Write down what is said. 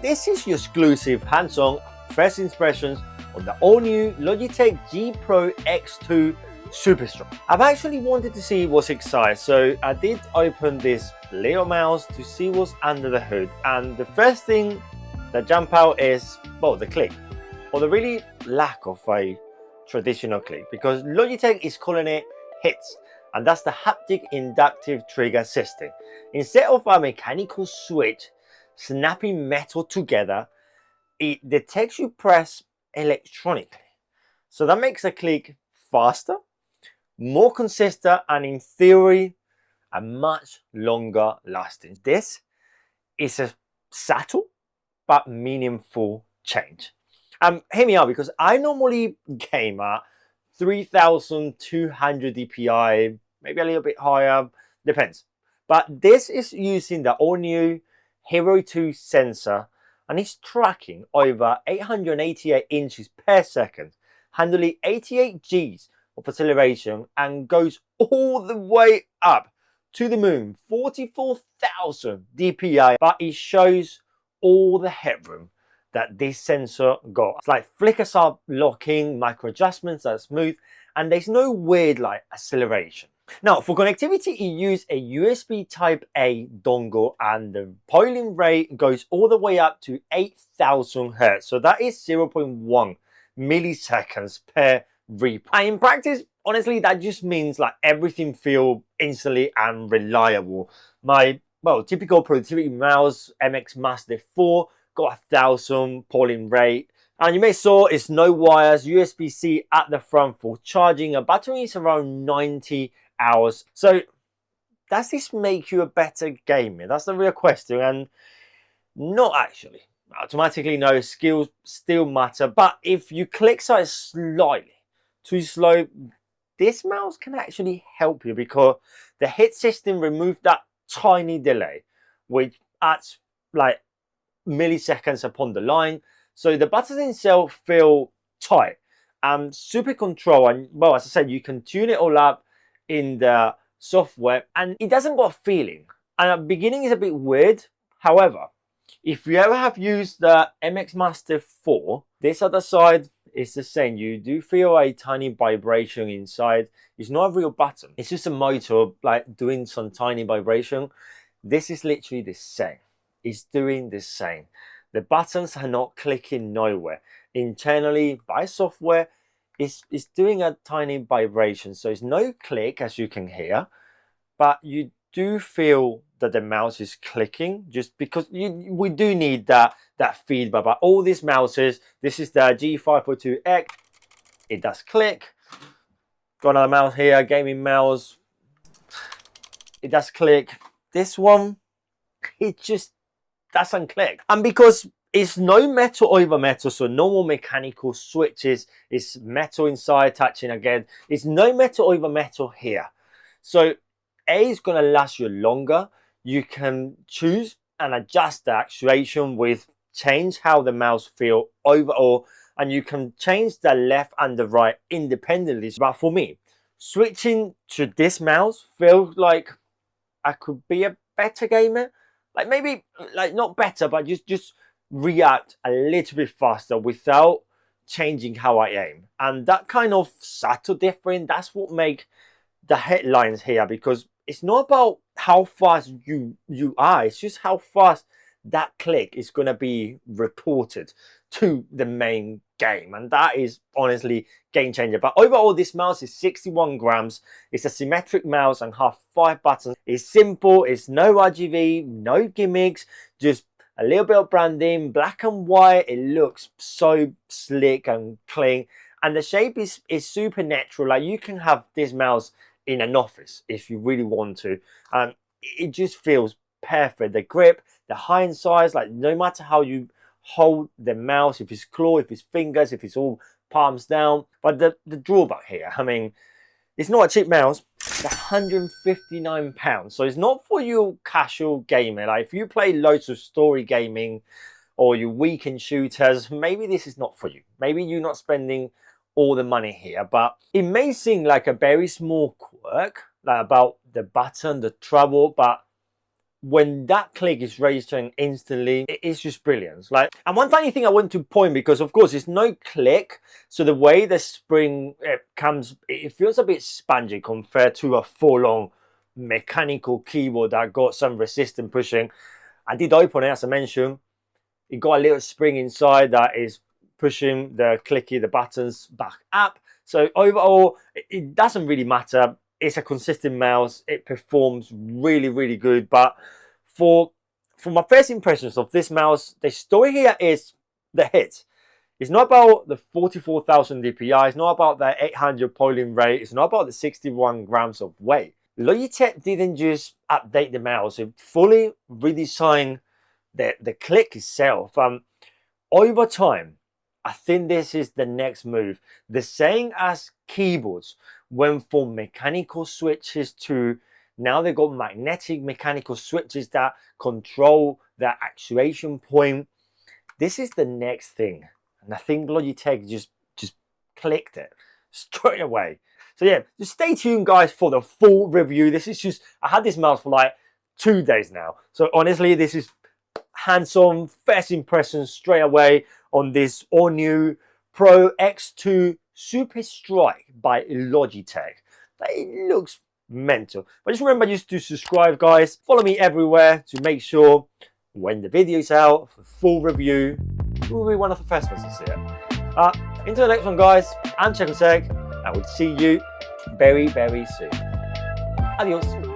this is your exclusive hands-on first impressions on the all-new Logitech G Pro X2 Superstrike. I've actually wanted to see what's inside, so I did open this little mouse to see what's under the hood, and the first thing that jump out is, well, the click, or the really lack of a traditional click, because Logitech is calling it HITS, and that's the haptic inductive trigger system. Instead of a mechanical switch snapping metal together, it detects you press electronically. So that makes a click faster, more consistent, and in theory, a much longer lasting. This is a subtle but meaningful change. Hear me out, because I normally game at 3200 DPI, maybe a little bit higher, depends. But this is using the all-new Hero 2 sensor, and it's tracking over 888 inches per second, handling 88 Gs of acceleration, and goes all the way up to the moon, 44,000 DPI, but it shows all the headroom that this sensor got. It's like flickers are locking, micro adjustments are smooth, and there's no weird like acceleration. Now, for connectivity, you use a USB Type A dongle, and the polling rate goes all the way up to 8,000 Hz. So that is 0.1 milliseconds per replay. And in practice, honestly, that just means like everything feels instantly and reliable. My, well, typical productivity mouse, MX Master 4, got 1,000 polling rate. And you may saw it's no wires, USB-C at the front for charging. A battery is around 90 hours. So does this make you a better gamer? That's the real question. And not actually. Automatically, no, skills still matter. But if you click size slightly too slow, this mouse can actually help you, because the hit system removed that tiny delay, which adds like milliseconds upon the line. So the buttons themselves feel tight and super control. And well, as I said, you can tune it all up in the software, and it doesn't got a feeling. And at the beginning is a bit weird. However, if you ever have used the MX Master 4, this other side is the same. You do feel a tiny vibration inside. It's not a real button. It's just a motor like doing some tiny vibration. This is literally the same. It's doing the same. The buttons are not clicking nowhere. Internally, by software, it's doing a tiny vibration. So it's no click, as you can hear, but you do feel that the mouse is clicking, just because we do need that feedback. But all these mouses, this is the G542X, it does click. Got another mouse here, gaming mouse, it does click. This one, it just doesn't click. And because it's no metal over metal, so no more mechanical switches, it's metal inside touching again. It's no metal over metal here. So A is gonna last you longer. You can choose and adjust the actuation with change how the mouse feel overall, and you can change the left and the right independently. But for me, switching to this mouse feels like I could be a better gamer. Like maybe like not better, but just react a little bit faster without changing how I aim. And that kind of subtle difference, that's what make the headlines here, because it's not about how fast you are, it's just how fast that click is going to be reported to the main game. And that is honestly game changer. But overall, this mouse is 61 grams. It's a symmetric mouse and have 5 buttons. It's simple, it's no RGB, no gimmicks, just a little bit of branding, black and white. It looks so slick and clean, and the shape is super natural. Like you can have this mouse in an office if you really want to. It just feels perfect. The grip, the hand size, like no matter how you hold the mouse, if it's claw, if it's fingers, if it's all palms down. But the drawback here, I mean, it's not a cheap mouse. It's £159, so it's not for your casual gamer. Like if you play loads of story gaming or you weekend shooters, maybe this is not for you. Maybe you're not spending all the money here. But it may seem like a very small quirk, like about the button, the trouble, but when that click is registering instantly, it's just brilliant. Like, and one tiny thing I want to point, because of course it's no click, so the way the spring comes, it feels a bit spongy compared to a full-on mechanical keyboard that got some resistance pushing. I did open it, as I mentioned. It got a little spring inside that is pushing the buttons back up. So overall, it doesn't really matter. It's a consistent mouse. It performs really, really good. But for my first impressions of this mouse, the story here is the hit. It's not about the 44,000 DPI. It's not about the 800 polling rate. It's not about the 61 grams of weight. Logitech didn't just update the mouse. It fully redesigned the click itself. Over time, I think this is the next move. The same as keyboards went from mechanical switches to now they've got magnetic mechanical switches that control the actuation point. This is the next thing. And I think Logitech just clicked it straight away. So yeah, just stay tuned guys for the full review. This is just, I had this mouse for like 2 days now. So honestly, this is hands-on, first impressions straight away on this all-new Pro X2 Superstrike by Logitech. It looks mental. But just remember just to subscribe guys. Follow me everywhere to make sure when the video's out for full review, you will be one of the first ones to see it. Until the next one guys, I'm Checkoseg. I will see you very, very soon. Adios.